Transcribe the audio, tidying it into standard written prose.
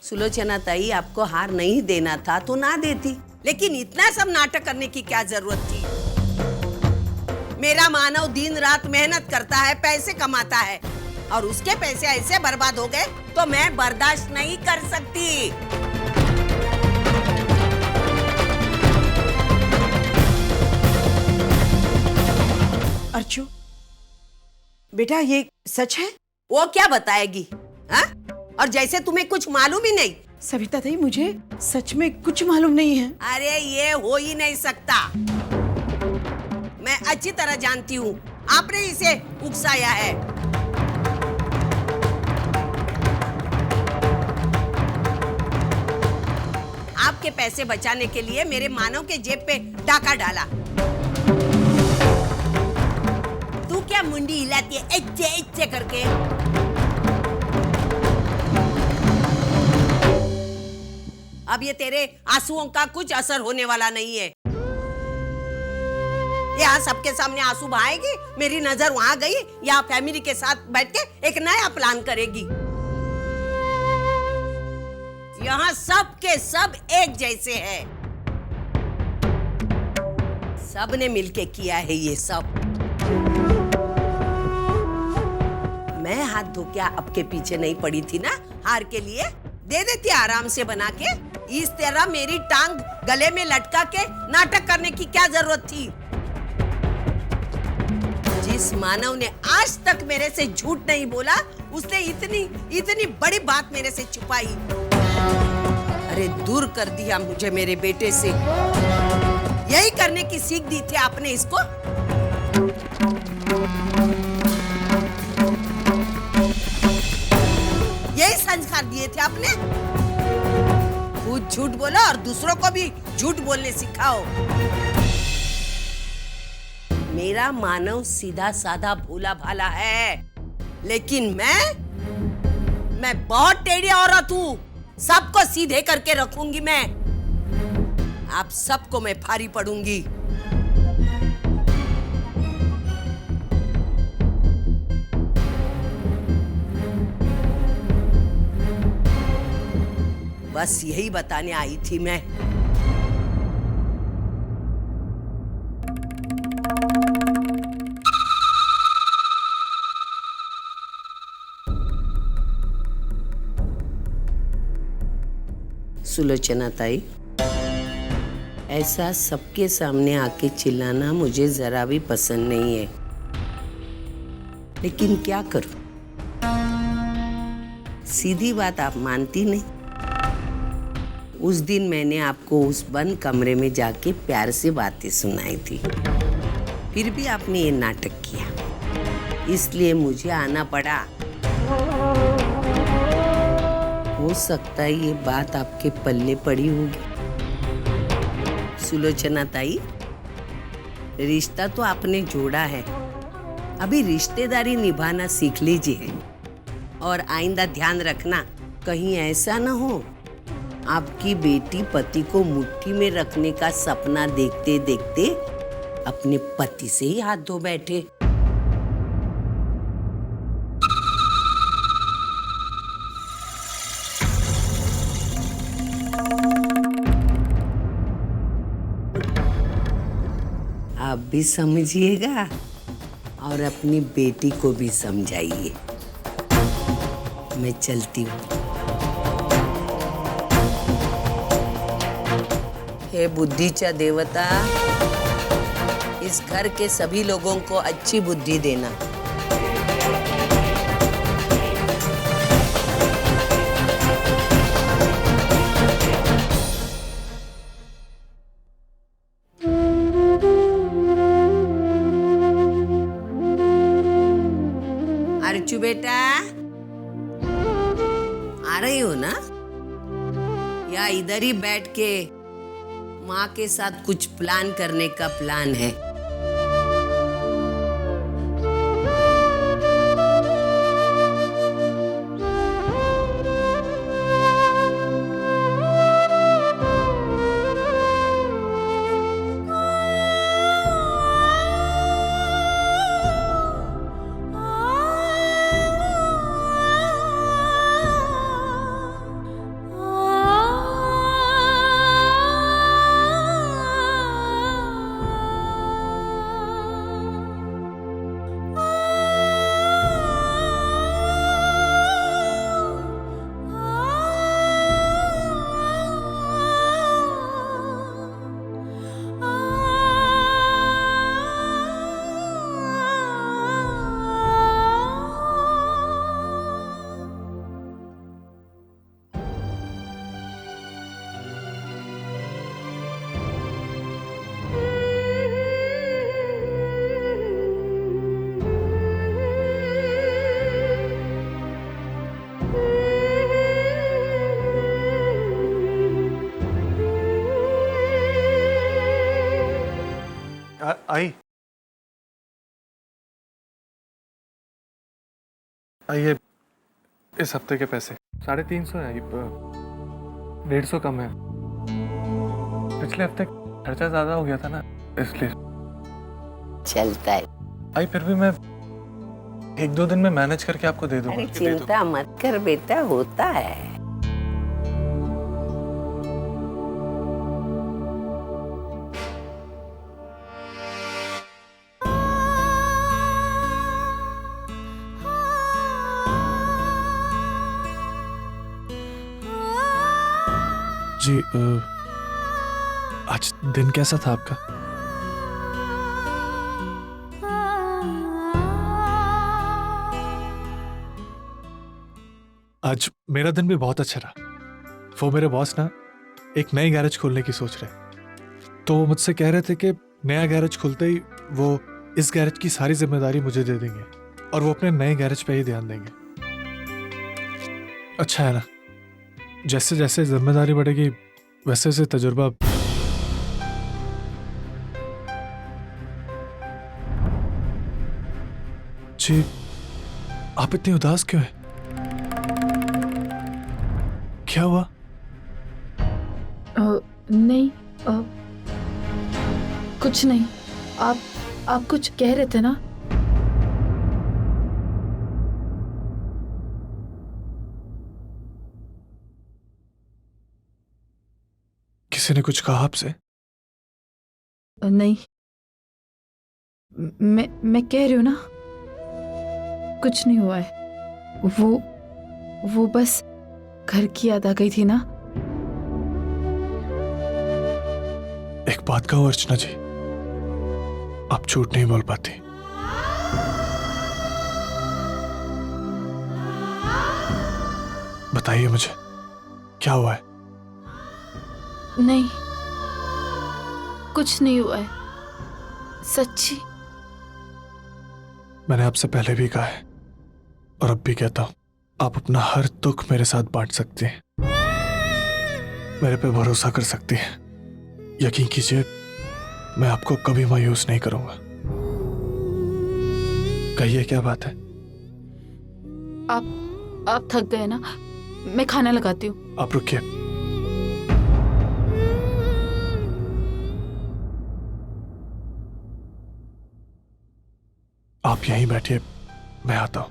सुलोचना ताई, आपको हार नहीं देना था तो ना देती, लेकिन इतना सब नाटक करने की क्या जरूरत थी? मेरा मानव दिन रात मेहनत करता है, पैसे कमाता है, और उसके पैसे ऐसे बर्बाद हो गए तो मैं बर्दाश्त नहीं कर सकती। अर्चू बेटा, ये सच है? वो क्या बताएगी? हाँ? और जैसे तुम्हें कुछ मालूम ही नहीं। सविता ताई, मुझे सच में कुछ मालूम नहीं है। अरे ये हो ही नहीं सकता। मैं अच्छी तरह जानती हूँ, आपने इसे उकसाया है। आपके पैसे बचाने के लिए मेरे मानव के जेब पे डाका डाला। तू क्या मुंडी हिलाती है इच्चे इच्चे करके? अब ये तेरे आंसुओं का कुछ असर होने वाला नहीं है। यहाँ सबके सामने आंसू बहाएगी, मेरी नजर वहां गई, यहाँ फैमिली के साथ बैठ के एक नया प्लान करेगी। यहाँ सब के सब एक जैसे हैं। सब ने मिलके किया है ये सब। मैं हाथ धो के आपके पीछे नहीं पड़ी थी ना हार के लिए, दे देती आराम से बना के। इस तरह मेरी टांग गले में लटका के नाटक करने की क्या जरूरत थी? जिस मानव ने आज तक मेरे से झूठ नहीं बोला, उसने इतनी बड़ी बात मेरे से छुपाई। अरे दूर कर दिया मुझे मेरे बेटे से। यही करने की सीख दी थी आपने इसको? यही संस्कार दिए थे आपने? खुद झूठ बोलो और दूसरों को भी झूठ बोलने सिखाओ। मेरा मानव सीधा साधा भोला भाला है, लेकिन मैं बहुत टेढ़ी औरत हूँ। सबको सीधे करके रखूंगी मैं। आप सबको मैं भारी पड़ूंगी। बस यही बताने आई थी मैं। सुलोचना ताई, ऐसा सबके सामने आके चिल्लाना मुझे जरा भी पसंद नहीं है, लेकिन क्या करूं? सीधी बात आप मानती नहीं। उस दिन मैंने आपको उस बंद कमरे में जाके प्यार से बातें सुनाई थी, फिर भी आपने ये नाटक किया, इसलिए मुझे आना पड़ा। हो सकता है ये बात आपके पल्ले पड़ी होगी। सुलोचना ताई, रिश्ता तो आपने जोड़ा है, अभी रिश्तेदारी निभाना सीख लीजिए। और आइंदा ध्यान रखना, कहीं ऐसा ना हो आपकी बेटी पति को मुट्ठी में रखने का सपना देखते देखते अपने पति से ही हाथ धो बैठे। आप भी समझिएगा और अपनी बेटी को भी समझाइए। मैं चलती हूँ। हे बुद्धिचा देवता, इस घर के सभी लोगों को अच्छी बुद्धि देना। अर्चू बेटा, आ रही हो ना? या इधर ही बैठ के माँ के साथ कुछ प्लान करने का प्लान है? आई आइए, इस हफ्ते के पैसे 350 है, 150 कम है। पिछले हफ्ते खर्चा ज्यादा हो गया था ना, इसलिए। चलता है। आई फिर भी मैं 1-2 दिन में मैनेज करके आपको दे दूंगा। अरे चिंता मत कर बेटा, होता है। जी आज दिन कैसा था आपका? आज मेरा दिन भी बहुत अच्छा रहा। वो मेरे बॉस ना एक नई गैरेज खोलने की सोच रहे, तो वो मुझसे कह रहे थे कि नया गैरेज खुलते ही वो इस गैरेज की सारी जिम्मेदारी मुझे दे देंगे और वो अपने नए गैरेज पे ही ध्यान देंगे। अच्छा है ना, जैसे जैसे जिम्मेदारी बढ़ेगी वैसे वैसे तजुर्बा। जी आप इतनी उदास क्यों हैं? क्या हुआ? नहीं, कुछ नहीं। आप कुछ कह रहे थे ना? किसी ने कुछ कहा आपसे? नहीं, मैं कह रही हूँ ना, कुछ नहीं हुआ है। वो बस घर की याद आ गई थी ना। एक बात कहो अर्चना जी, आप झूठ नहीं बोल पाती। बताइए मुझे, क्या हुआ है? नहीं, कुछ नहीं हुआ है, सच्ची। मैंने आपसे पहले भी कहा है और अब भी कहता हूं, आप अपना हर दुख मेरे साथ बांट सकते हैं, मेरे पे भरोसा कर सकती हैं। यकीन कीजिए, मैं आपको कभी मायूस नहीं करूंगा। कहिए क्या बात है? आप थक गए ना, मैं खाना लगाती हूँ। आप रुकिए। आप यहीं बैठिए, मैं आता हूं।